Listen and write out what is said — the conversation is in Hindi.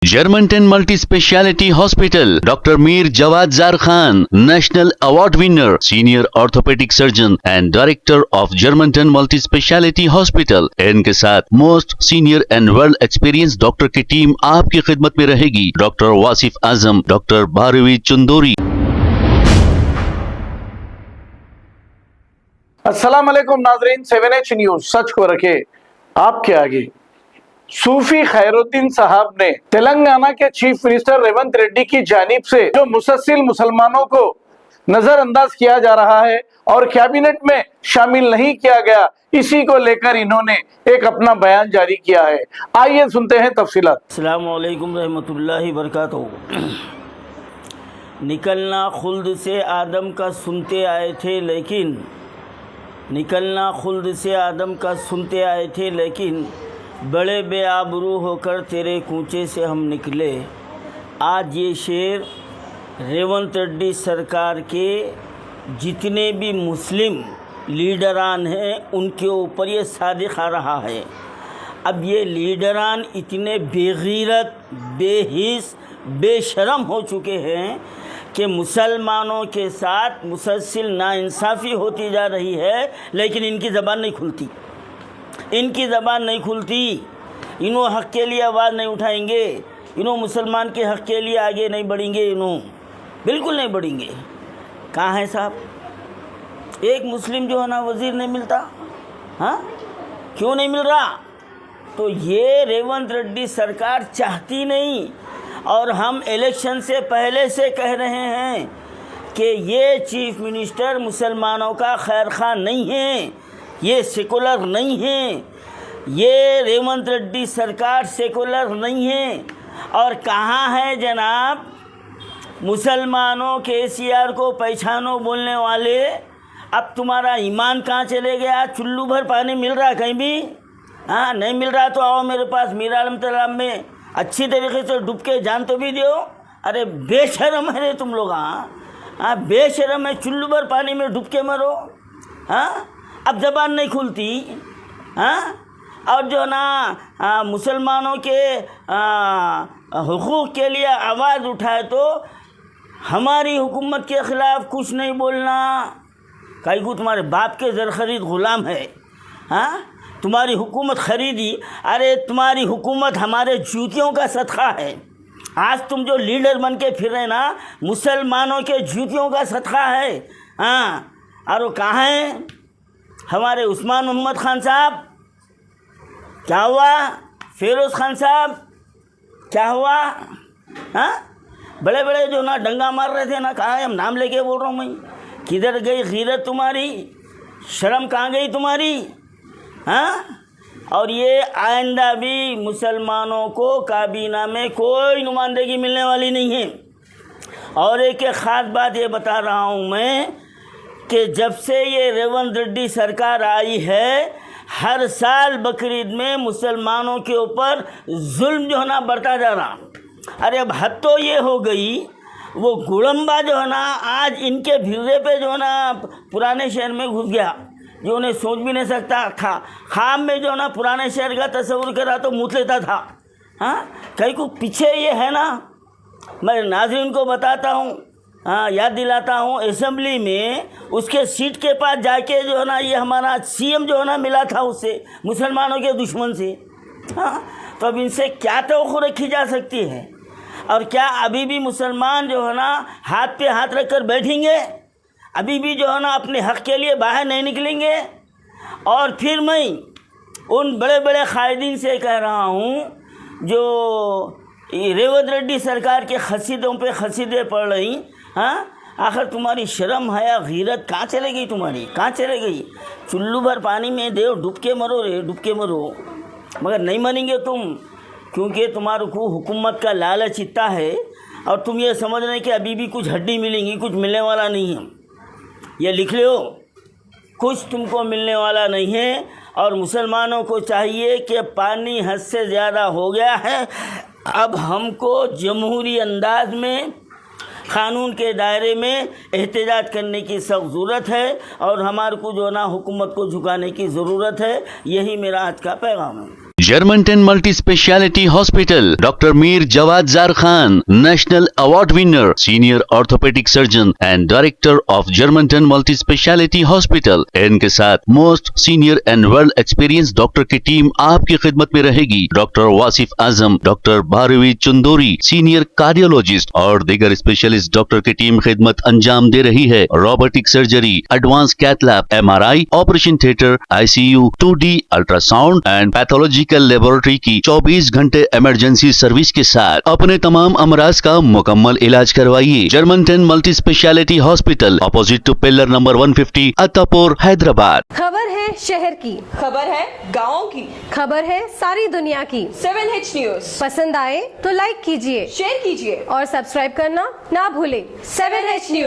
Germanton multi speciality hospital, doctor Mir Jawad jar Khan, national award winner, senior orthopaedic surgeon and director of Germanton multi speciality hospital. इनके साथ most senior and world experience doctor की टीम आपकी खिदमत में रहेगी। Doctor Wasif Azam, doctor Bharvi Chandori. अस्सलाम वालेकुम नाजरीन, 7H न्यूज सच को रखे आपके आगे। सूफी खैरुद्दीन साहब ने तेलंगाना के चीफ मिनिस्टर रेवंत रेड्डी की जानिब से जो मुसलसिल मुसलमानों को नजरअंदाज किया जा रहा है और कैबिनेट में शामिल नहीं किया गया, इसी को लेकर इन्होंने एक अपना बयान जारी किया है। आइए सुनते हैं तफसीलात। अस्सलाम वालेकुम रहमतुल्लाहि बरकातहू। निकलना खुल्द से आदम का सुनते आए थे लेकिन बड़े बेआबरू होकर तेरे कूचे से हम निकले। आज ये शेर रेवंत रेड्डी सरकार के जितने भी मुस्लिम लीडरान हैं उनके ऊपर ये सादिक आ रहा है। अब ये लीडरान इतने बेगैरत, बेहिस, बेशरम हो चुके हैं कि मुसलमानों के साथ मुसलसिल नाइंसाफ़ी होती जा रही है, लेकिन इनकी ज़बान नहीं खुलती। इन्हों हक़ के लिए आवाज़ नहीं उठाएंगे, इन्हों मुसलमान के हक़ के लिए आगे नहीं बढ़ेंगे, इन्हों बिल्कुल नहीं बढ़ेंगे। कहाँ है साहब? एक मुस्लिम जो है ना वज़ीर नहीं मिलता। हाँ, क्यों नहीं मिल रहा? तो ये रेवंत रेड्डी सरकार चाहती नहीं, और हम इलेक्शन से पहले से कह रहे हैं कि ये चीफ मिनिस्टर मुसलमानों का खैर खा नहीं है, ये सेकुलर नहीं है, ये रेवंत रेड्डी सरकार सेकुलर नहीं है। और कहाँ है जनाब मुसलमानों के KCR को पहचानो बोलने वाले? अब तुम्हारा ईमान कहाँ चले गया? चुल्लू भर पानी मिल रहा कहीं भी? हाँ, नहीं मिल रहा तो आओ मेरे पास मीर आलम तालाब में अच्छी तरीके से डूब के जान तो भी दो। अरे बेशरम है रे तुम लोग। हाँ, बेशरम है, चुल्लू भर पानी में डूब के मरो। हाँ, अब ज़बान नहीं खुलती। हाँ, और जो ना मुसलमानों के हुकूक़ के लिए आवाज़ उठाए तो हमारी हुकूमत के ख़िलाफ़ कुछ नहीं बोलना। कहीं को तुम्हारे बाप के ज़र खरीद ग़ुलाम है। हाँ, तुम्हारी हुकूमत ख़रीदी। अरे तुम्हारी हुकूमत हमारे जूतियों का सदका है। आज तुम जो लीडर बन के फिर रहे ना, मुसलमानों के जूतियों का सदका है। हाँ, और वो कहाँ हैं हमारे उस्मान मोहम्मद खान साहब? क्या हुआ? फिरोज़ खान साहब क्या हुआ? हाँ, बड़े बड़े जो ना डंगा मार रहे थे ना, कहाँ है? हम नाम लेके बोल रहा हूँ मैं। किधर गई गीरत तुम्हारी? शर्म कहाँ गई तुम्हारी? हाँ, और ये आइंदा भी मुसलमानों को काबीना में कोई नुमाइंदगी मिलने वाली नहीं है। और एक ख़ास बात ये बता रहा हूँ मैं कि जब से ये रेवंत रेड्डी सरकार आई है, हर साल बकरीद में मुसलमानों के ऊपर जुल्म जो है ना बढ़ता जा रहा। अरे अब हद तो ये हो गई, वो गुड़म्बा जो है ना आज इनके भिर्रे पे जो है ना पुराने शहर में घुस गया, जो उन्हें सोच भी नहीं सकता। खाम में जो ना पुराने शहर का तस्वुर करा तो मुँह लेता था। हाँ, कहीं को पीछे ये है ना, मैं नाज़रीन को बताता हूँ, हाँ, याद दिलाता हूँ, असेंबली में उसके सीट के पास जाके जो है ना ये हमारा CM जो है ना मिला था उससे, मुसलमानों के दुश्मन से। हाँ, तो अब इनसे क्या तवक्को रखी जा सकती है? और क्या अभी भी मुसलमान जो है ना हाथ पे हाथ रख कर बैठेंगे? अभी भी जो है ना अपने हक़ के लिए बाहर नहीं निकलेंगे? और फिर मैं उन बड़े बड़े कायदीन से कह रहा हूँ जो रेवंत रेड्डी सरकार के खसीदों पे खसीदे पड़ रही। हाँ, आखिर तुम्हारी शर्म हया गीरत कहाँ चले गई? तुम्हारी कहाँ चले गई? चुल्लू भर पानी में देव डूब के मरो रे, डूब के मरो। मगर नहीं मरेंगे तुम, क्योंकि तुम्हारे को हुकूमत का लालच इतना है, और तुम ये समझ रहे कि अभी भी कुछ हड्डी मिलेंगी, कुछ मिलने वाला नहीं है। ये लिख लो, कुछ तुमको मिलने वाला नहीं है। और मुसलमानों को चाहिए कि पानी हद से ज़्यादा हो गया है, अब हमको जमहूरी अंदाज में क़ानून के दायरे में एहतजाज करने की सख्त ज़रूरत है, और हमारे को जो ना हुकूमत को झुकाने की ज़रूरत है। यही मेरा आज का पैगाम है। Germanten multi speciality hospital, doctor Mir Jawad jar Khan, national award winner, senior orthopaedic surgeon and director of Germanton multi speciality hospital. इनके साथ most senior and well experience doctor की टीम आपकी खिदमत में रहेगी। Doctor Wasif Azam, doctor Bharvi Chandori, senior cardiologist और दीगर स्पेशलिस्ट डॉक्टर की टीम खिदमत अंजाम दे रही है। Robotic surgery, advance cath lab, MRI, operation theatre, ICU, 2D ultrasound and pathological laboratory की 24 घंटे इमरजेंसी सर्विस के साथ अपने तमाम अमराज का मुकम्मल इलाज करवाइए। Germanten multi speciality hospital, opposite to pillar number 150, Attapur, Hyderabad. खबर है शहर की, खबर है गाँव की, खबर है सारी दुनिया की। 7H न्यूज पसंद आए तो लाइक कीजिए, शेयर कीजिए और सब्सक्राइब करना ना भूलें। 7H news.